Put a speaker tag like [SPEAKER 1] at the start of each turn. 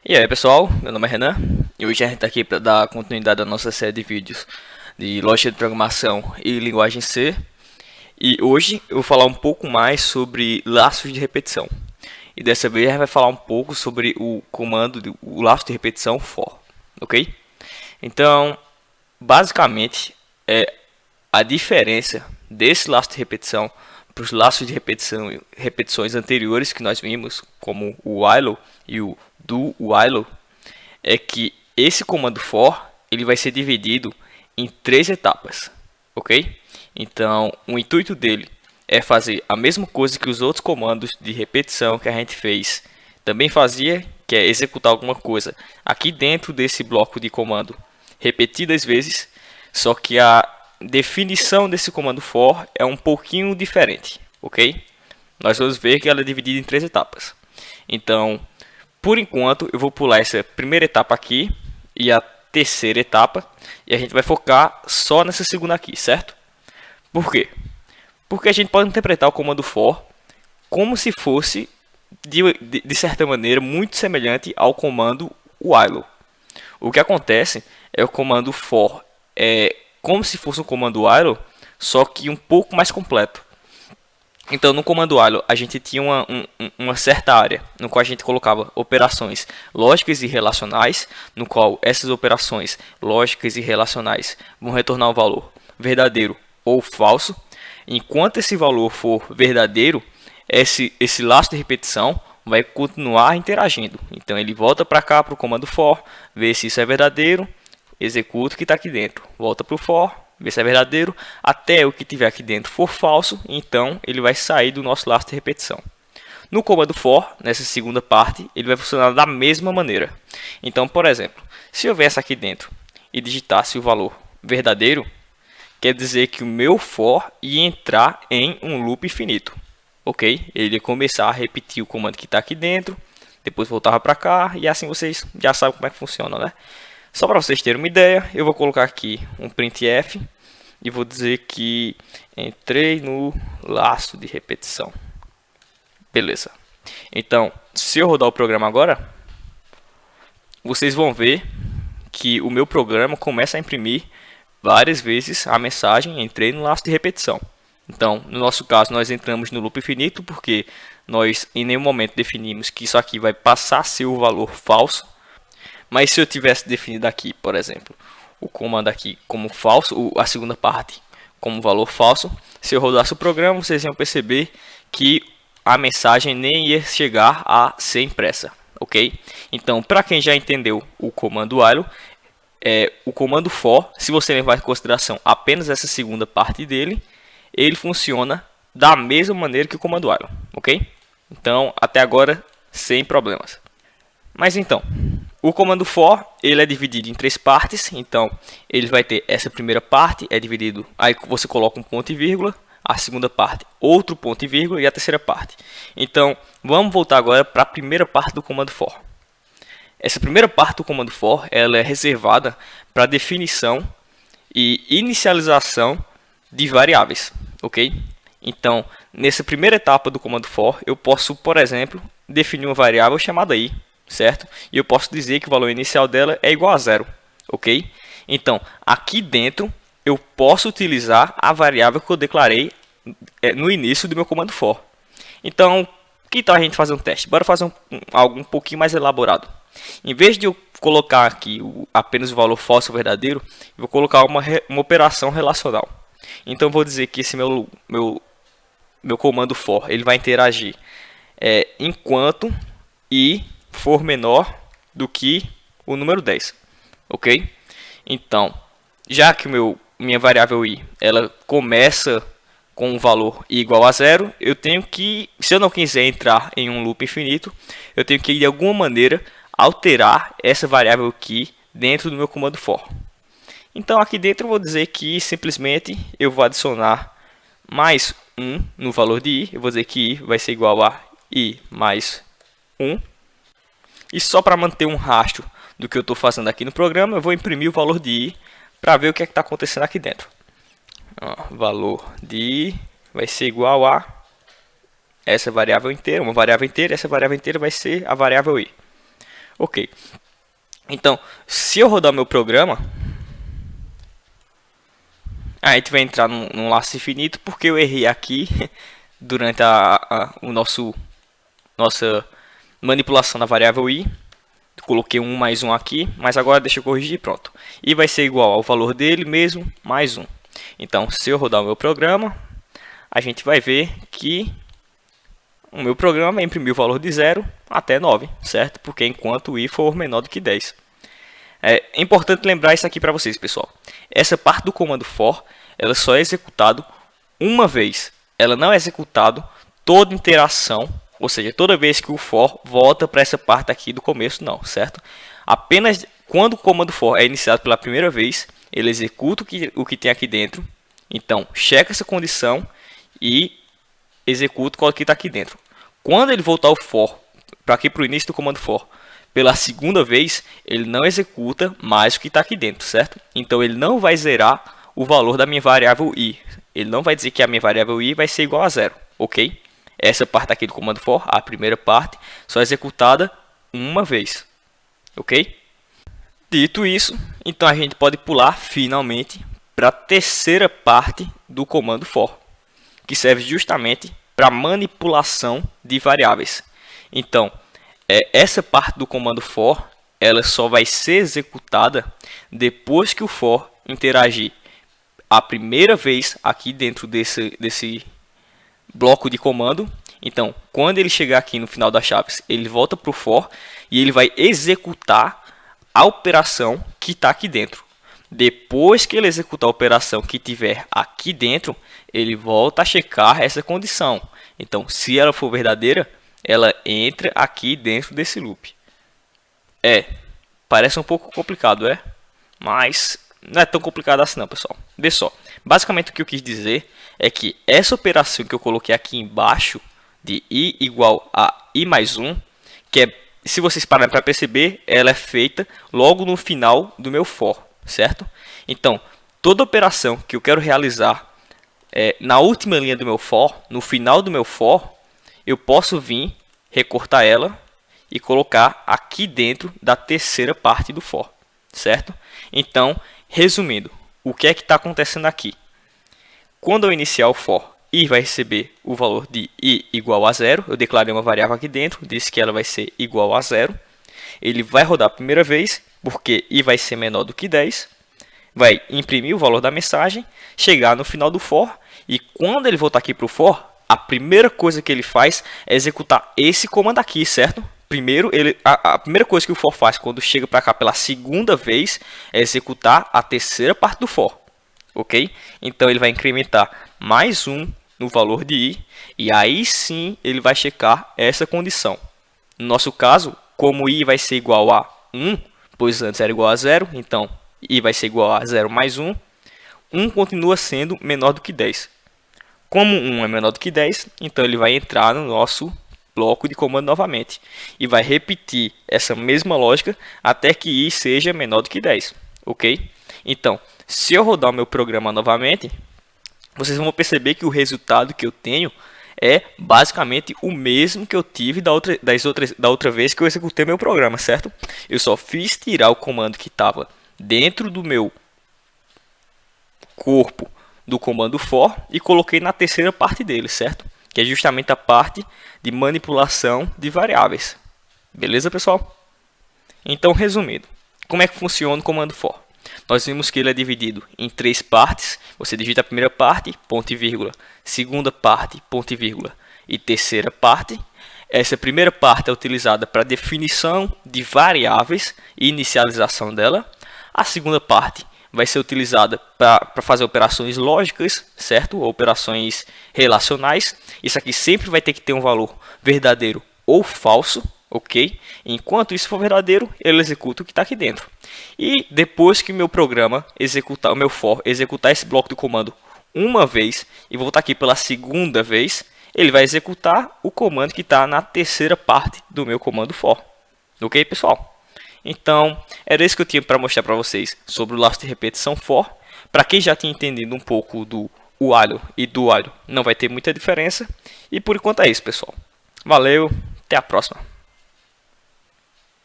[SPEAKER 1] E aí pessoal, meu nome é Renan e hoje a gente está aqui para dar continuidade à nossa série de vídeos de lógica de programação e linguagem C. E hoje eu vou falar um pouco mais sobre laços de repetição. E dessa vez a gente vai falar um pouco sobre o comando, o laço de repetição for, ok? Então, basicamente, a diferença desse laço de repetição para os laços de repetições anteriores que nós vimos, como o while e o do while, é que esse comando for ele vai ser dividido em três etapas, ok? Então, o intuito dele é fazer a mesma coisa que os outros comandos de repetição que a gente fez também fazia, que é executar alguma coisa aqui dentro desse bloco de comando repetidas vezes, só que a definição desse comando for é um pouquinho diferente, ok? Nós vamos ver que ela é dividida em três etapas. Então, por enquanto, eu vou pular essa primeira etapa aqui e a terceira etapa, e a gente vai focar só nessa segunda aqui, certo? Por quê? Porque a gente pode interpretar o comando for como se fosse, de certa maneira, muito semelhante ao comando while. O que acontece é o comando for é como se fosse um comando while, só que um pouco mais completo. Então, no comando while, a gente tinha uma certa área no qual a gente colocava operações lógicas e relacionais, no qual essas operações lógicas e relacionais vão retornar um valor verdadeiro ou falso. Enquanto esse valor for verdadeiro, esse laço de repetição vai continuar interagindo. Então, ele volta para cá, para o comando for, vê se isso é verdadeiro, executa o que está aqui dentro, volta para o for, ver se é verdadeiro, até o que tiver aqui dentro for falso, então ele vai sair do nosso laço de repetição. No comando for, nessa segunda parte, ele vai funcionar da mesma maneira. Então, por exemplo, se eu viesse aqui dentro e digitasse o valor verdadeiro, quer dizer que o meu for ia entrar em um loop infinito, ok? Ele ia começar a repetir o comando que está aqui dentro, depois voltava para cá, e assim vocês já sabem como é que funciona, né? Só para vocês terem uma ideia, eu vou colocar aqui um printf e vou dizer que entrei no laço de repetição. Beleza. Então, se eu rodar o programa agora, vocês vão ver que o meu programa começa a imprimir várias vezes a mensagem entrei no laço de repetição. Então, no nosso caso, nós entramos no loop infinito porque nós em nenhum momento definimos que isso aqui vai passar a ser o valor falso. Mas se eu tivesse definido aqui, por exemplo, o comando aqui como falso, a segunda parte como valor falso, se eu rodasse o programa, vocês iam perceber que a mensagem nem ia chegar a ser impressa, ok? Então, para quem já entendeu o comando while, o comando for, se você levar em consideração apenas essa segunda parte dele, ele funciona da mesma maneira que o comando while, ok? Então, até agora, sem problemas. Mas então, o comando for, ele é dividido em três partes, então ele vai ter essa primeira parte, é dividido, aí você coloca um ponto e vírgula, a segunda parte, outro ponto e vírgula e a terceira parte. Então, vamos voltar agora para a primeira parte do comando for. Essa primeira parte do comando for, ela é reservada para definição e inicialização de variáveis, ok? Então, nessa primeira etapa do comando for, eu posso, por exemplo, definir uma variável chamada i, certo? E eu posso dizer que o valor inicial dela é igual a zero, ok? Então, aqui dentro, eu posso utilizar a variável que eu declarei no início do meu comando for. Então, que tal a gente fazer um teste? Bora fazer algo um pouquinho mais elaborado. Em vez de eu colocar aqui apenas o valor falso ou verdadeiro, eu vou colocar uma operação relacional. Então, vou dizer que esse meu comando for, ele vai interagir enquanto i for menor do que o número 10, ok? Então, já que minha variável i, ela começa com um valor i igual a zero, eu tenho que, se eu não quiser entrar em um loop infinito, eu tenho que de alguma maneira alterar essa variável aqui dentro do meu comando for. Então, aqui dentro eu vou dizer que simplesmente eu vou adicionar mais 1 no valor de i, eu vou dizer que i vai ser igual a i mais 1. E só para manter um rastro do que eu estou fazendo aqui no programa, eu vou imprimir o valor de i para ver o que está acontecendo aqui dentro. Valor de i vai ser igual a essa variável inteira, uma variável inteira, essa variável inteira vai ser a variável i. Ok. Então, se eu rodar meu programa, a gente vai entrar num laço infinito, porque eu errei aqui durante nossa manipulação da variável i. Coloquei 1 mais 1 aqui, mas agora deixa eu corrigir, pronto. E vai ser igual ao valor dele mesmo, mais 1. Então, se eu rodar o meu programa, a gente vai ver que o meu programa vai imprimir o valor de 0 até 9, certo? Porque enquanto o i for menor do que 10. É importante lembrar isso aqui para vocês, pessoal. Essa parte do comando for, ela só é executado uma vez. Ela não é executado toda interação, ou seja, toda vez que o for volta para essa parte aqui do começo, não, certo? Apenas quando o comando for é iniciado pela primeira vez, ele executa o que tem aqui dentro. Então, checa essa condição e executa o que está aqui dentro. Quando ele voltar o for para aqui para o início do comando for pela segunda vez, ele não executa mais o que está aqui dentro, certo? Então, ele não vai zerar o valor da minha variável i. Ele não vai dizer que a minha variável i vai ser igual a 0, ok? Essa parte aqui do comando for, a primeira parte, só é executada uma vez, ok? Dito isso, então a gente pode pular finalmente para a terceira parte do comando for, que serve justamente para manipulação de variáveis. Então, essa parte do comando for, ela só vai ser executada depois que o for interagir a primeira vez aqui dentro desse bloco de comando. Então, quando ele chegar aqui no final das chaves, ele volta para o for e ele vai executar a operação que está aqui dentro. Depois que ele executar a operação que tiver aqui dentro, ele volta a checar essa condição. Então, se ela for verdadeira, ela entra aqui dentro desse loop. Parece um pouco complicado, mas não é tão complicado assim não, pessoal. Vê só. Basicamente o que eu quis dizer é que essa operação que eu coloquei aqui embaixo de i igual a i mais 1, que se vocês pararem para perceber, ela é feita logo no final do meu for, certo? Então, toda operação que eu quero realizar na última linha do meu for, no final do meu for, eu posso vir, recortar ela e colocar aqui dentro da terceira parte do for, certo? Então, resumindo, o que é que está acontecendo aqui? Quando eu iniciar o for, i vai receber o valor de i igual a 0. Eu declarei uma variável aqui dentro, disse que ela vai ser igual a 0. Ele vai rodar a primeira vez, porque i vai ser menor do que 10. Vai imprimir o valor da mensagem, chegar no final do for, e quando ele voltar aqui para o for, a primeira coisa que ele faz é executar esse comando aqui, certo? Primeiro, a primeira coisa que o for faz quando chega para cá pela segunda vez é executar a terceira parte do for, ok? Então, ele vai incrementar mais 1 no valor de i, e aí sim ele vai checar essa condição. No nosso caso, como i vai ser igual a 1, pois antes era igual a 0, então i vai ser igual a 0 mais 1, 1 continua sendo menor do que 10. Como 1 é menor do que 10, então ele vai entrar no nosso bloco de comando novamente e vai repetir essa mesma lógica até que i seja menor do que 10, ok? Então, se eu rodar o meu programa novamente, vocês vão perceber que o resultado que eu tenho é basicamente o mesmo que eu tive da outra vez que eu executei meu programa, certo? Eu só fiz tirar o comando que estava dentro do meu corpo do comando for e coloquei na terceira parte dele, certo? Que é justamente a parte de manipulação de variáveis. Beleza, pessoal? Então, resumindo, como é que funciona o comando for? Nós vimos que ele é dividido em 3 partes. Você digita a primeira parte, ponto e vírgula, segunda parte, ponto e vírgula, e terceira parte. Essa primeira parte é utilizada para definição de variáveis e inicialização dela. A segunda parte vai ser utilizada para fazer operações lógicas, certo? Ou operações relacionais. Isso aqui sempre vai ter que ter um valor verdadeiro ou falso, ok? Enquanto isso for verdadeiro, ele executa o que está aqui dentro. E depois que o meu programa executar, o meu for executar esse bloco de comando uma vez e voltar aqui pela segunda vez, ele vai executar o comando que está na terceira parte do meu comando for. Ok, pessoal? Então, era isso que eu tinha para mostrar para vocês sobre o laço de repetição for. Para quem já tinha entendido um pouco do while e do while, não vai ter muita diferença. E por enquanto é isso, pessoal. Valeu, até a próxima.